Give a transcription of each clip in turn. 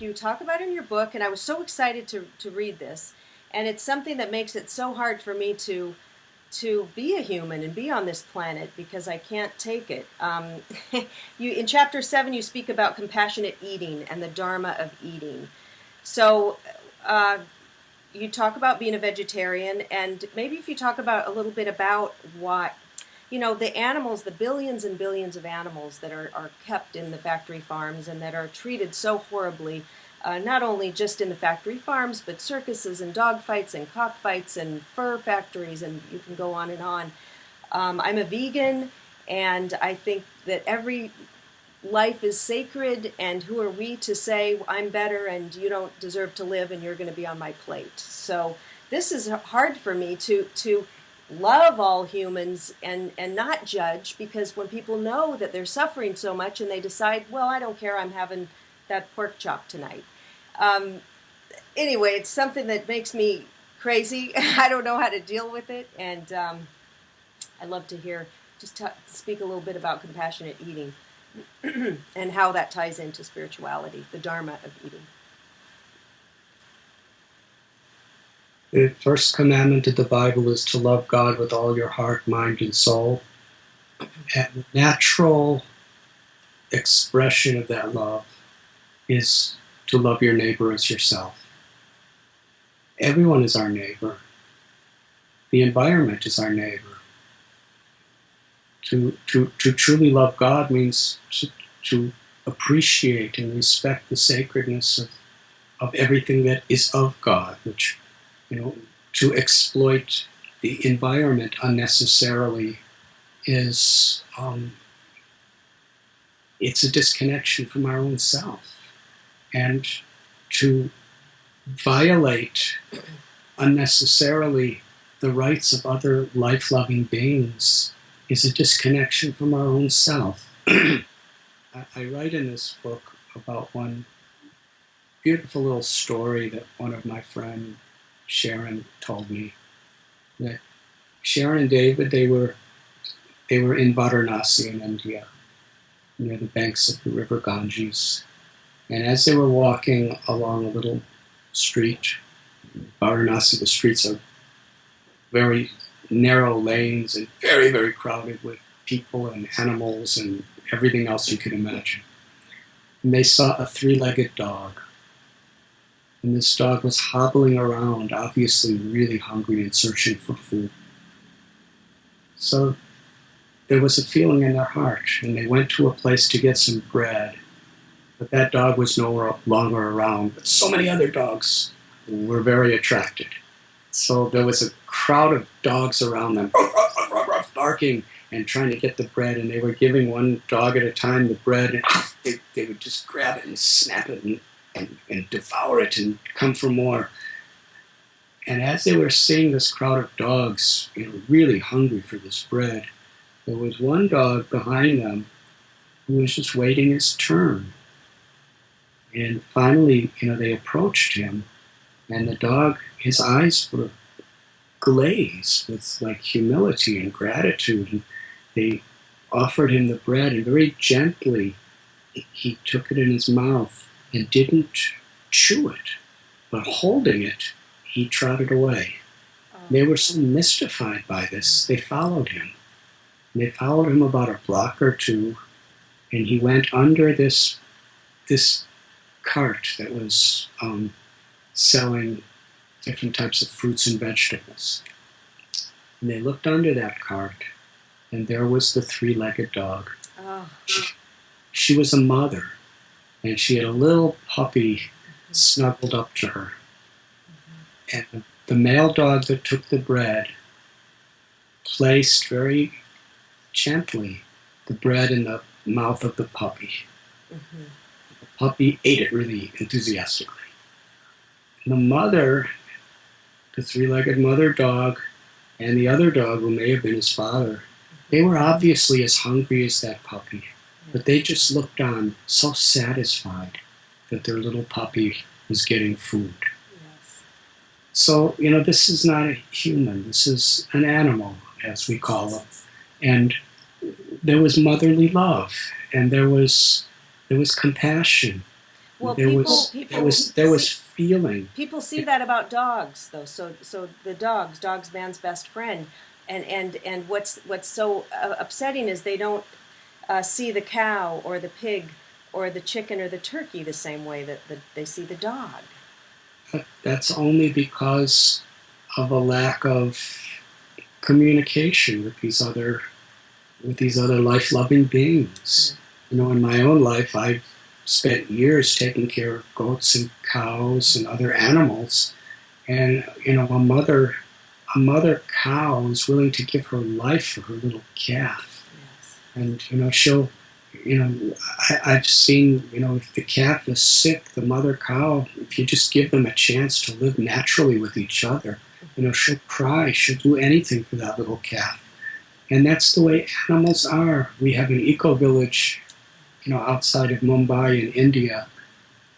you talk about in your book, and I was so excited to read this, and it's something that makes it so hard for me to be a human and be on this planet because I can't take it. You in chapter 7 you speak about compassionate eating and the dharma of eating. So you talk about being a vegetarian, and maybe if you talk about a little bit about what the animals, the billions and billions of animals that are kept in the factory farms and that are treated so horribly, not only just in the factory farms, but circuses and dog fights and cockfights and fur factories, and you can go on and on. I'm a vegan, and I think that every life is sacred, and who are we to say I'm better and you don't deserve to live and you're going to be on my plate? So this is hard for me to love all humans and not judge, because when people know that they're suffering so much and they decide, well, I don't care, I'm having that pork chop tonight. Anyway, it's something that makes me crazy. I don't know how to deal with it, and I'd love to hear, speak a little bit about compassionate eating and how that ties into spirituality, the dharma of eating. The first commandment of the Bible is to love God with all your heart, mind, and soul. And the natural expression of that love is to love your neighbor as yourself. Everyone is our neighbor. The environment is our neighbor. To truly love God means to appreciate and respect the sacredness of everything that is of God, which, to exploit the environment unnecessarily is, it's a disconnection from our own self. And to violate unnecessarily the rights of other life-loving beings is a disconnection from our own self. I write in this book about one beautiful little story that one of my friends, Sharon, told me. That Sharon and David, they were in Varanasi in India, near the banks of the river Ganges. And as they were walking along a little street, Varanasi, the streets are very narrow lanes and very, very crowded with people and animals and everything else you could imagine. And they saw a three-legged dog. And this dog was hobbling around, obviously really hungry and searching for food. So there was a feeling in their heart, and they went to a place to get some bread. But that dog was no longer around. But so many other dogs were very attracted. So there was a crowd of dogs around them, barking and trying to get the bread. And they were giving one dog at a time the bread, and they would just grab it and snap it and devour it and come for more. And as they were seeing this crowd of dogs, really hungry for this bread, there was one dog behind them who was just waiting his turn. And finally, they approached him, and the dog, his eyes were glazed with humility and gratitude. And they offered him the bread, and very gently he took it in his mouth and didn't chew it, but holding it, he trotted away. They were so mystified by this, they followed him. And they followed him about a block or two, and he went under this cart that was selling different types of fruits and vegetables. And they looked under that cart, and there was the three-legged dog. Oh. She was a mother, and she had a little puppy snuggled up to her. And the male dog that took the bread placed very gently the bread in the mouth of the puppy. Mm-hmm. The puppy ate it really enthusiastically. And the mother, the three-legged mother dog, and the other dog, who may have been his father, they were obviously as hungry as that puppy, but they just looked on so satisfied that their little puppy was getting food. Yes. So, this is not a human, this is an animal, as we call them. And there was motherly love, and there was compassion. Well, there was feeling. People see that about dogs, though. So the dog's man's best friend, and what's so upsetting is they don't see the cow or the pig or the chicken or the turkey the same way that they see the dog. That's only because of a lack of communication with these other life-loving beings. In my own life, I've spent years taking care of goats and cows and other animals, and a mother cow is willing to give her life for her little calf. Yes. And she'll, I've seen, if the calf is sick, the mother cow, if you just give them a chance to live naturally with each other, she'll cry, she'll do anything for that little calf. And that's the way animals are. We have an eco-village, outside of Mumbai in India,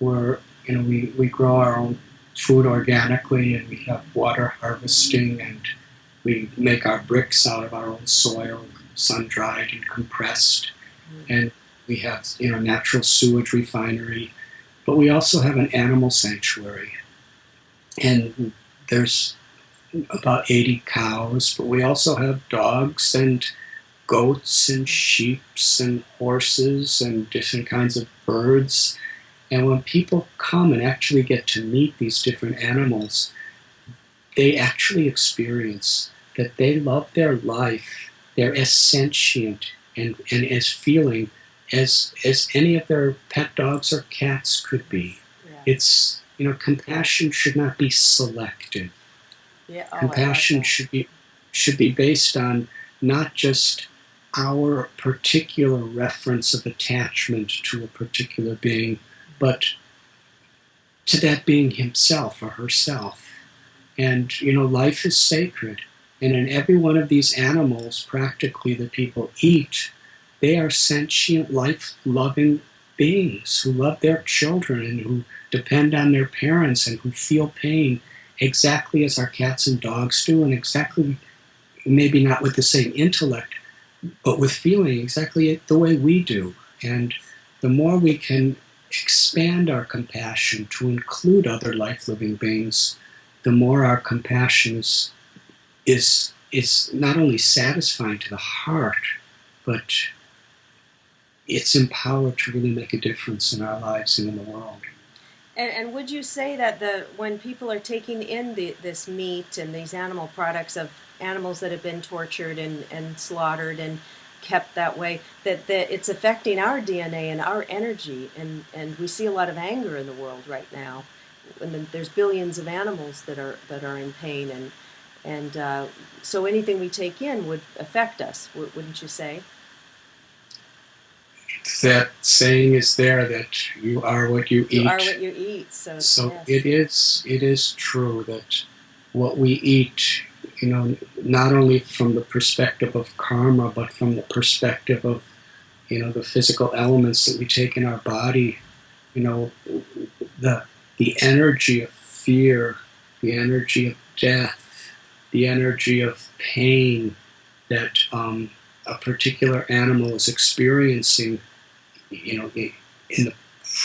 where, we grow our own food organically, and we have water harvesting, and we make our bricks out of our own soil, sun-dried and compressed. And we have, natural sewage refinery. But we also have an animal sanctuary. And there's about 80 cows, but we also have dogs and goats and sheep and horses and different kinds of birds. And when people come and actually get to meet these different animals, they actually experience that they love their life. They're as sentient and as feeling as any of their pet dogs or cats could be. Yeah. It's, compassion should not be selective. Yeah. Compassion should be based on not just our particular reference of attachment to a particular being, but to that being himself or herself. And, life is sacred. And in every one of these animals, practically, that people eat, they are sentient, life-loving beings who love their children and who depend on their parents and who feel pain exactly as our cats and dogs do, and exactly, maybe not with the same intellect, but with feeling exactly the way we do. And the more we can expand our compassion to include other life-living beings, the more our compassion is not only satisfying to the heart, but it's empowered to really make a difference in our lives and in the world. And would you say that when people are taking in this meat and these animal products of animals that have been tortured and slaughtered and kept that way, that it's affecting our DNA and our energy, and we see a lot of anger in the world right now, and there's billions of animals that are in pain, and so anything we take in would affect us, wouldn't you say? That saying is there, that you are what you eat. You are what you eat. So yes. It is true that what we eat, not only from the perspective of karma, but from the perspective of, the physical elements that we take in our body, the energy of fear, the energy of death, the energy of pain that a particular animal is experiencing, in the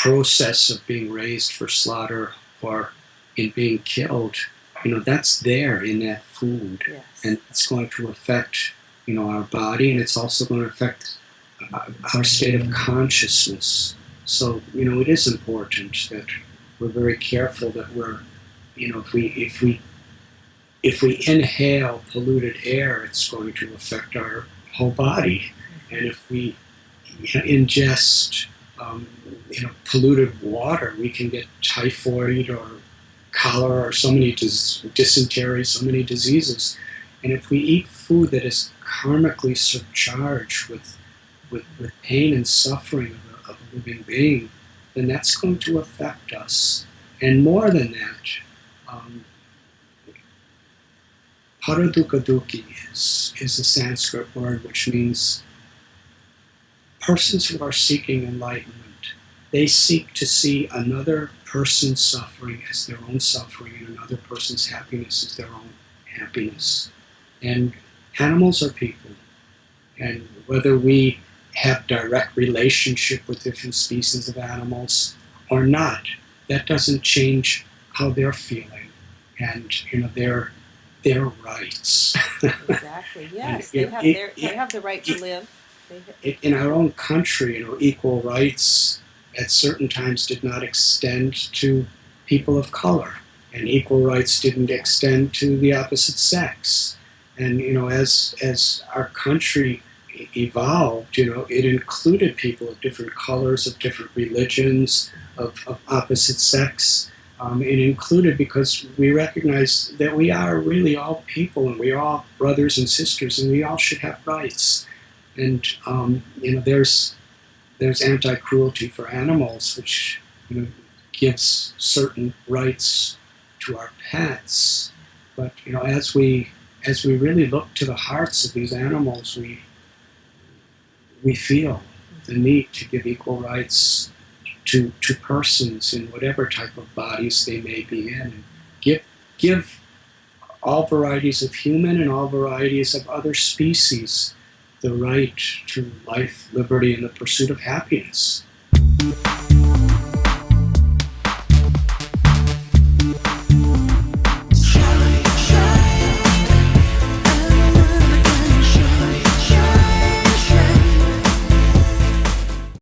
process of being raised for slaughter or in being killed, that's there in that food. Yes. And it's going to affect, our body, and it's also going to affect our state of consciousness. So, it is important that we're very careful that we're, if we inhale polluted air, it's going to affect our whole body. And if we ingest polluted water, we can get typhoid or cholera or so many dysentery, so many diseases. And if we eat food that is karmically surcharged with pain and suffering of a living being, then that's going to affect us. And more than that, paradukaduki is a Sanskrit word which means persons who are seeking enlightenment. They seek to see another person's suffering as their own suffering and another person's happiness as their own happiness. And animals are people. And whether we have direct relationship with different species of animals, or not, that doesn't change how they're feeling and their rights. Exactly. Yes, And, they have the right to live. In our own country, equal rights at certain times did not extend to people of color, and equal rights didn't extend to the opposite sex. And as our country evolved, it included people of different colors, of different religions, of opposite sex. It included because we recognize that we are really all people, and we are all brothers and sisters, and we all should have rights. And there's anti-cruelty for animals, which gives certain rights to our pets. But as we really look to the hearts of these animals, we feel the need to give equal rights to persons in whatever type of bodies they may be in, and give all varieties of human and all varieties of other species the right to life, liberty, and the pursuit of happiness.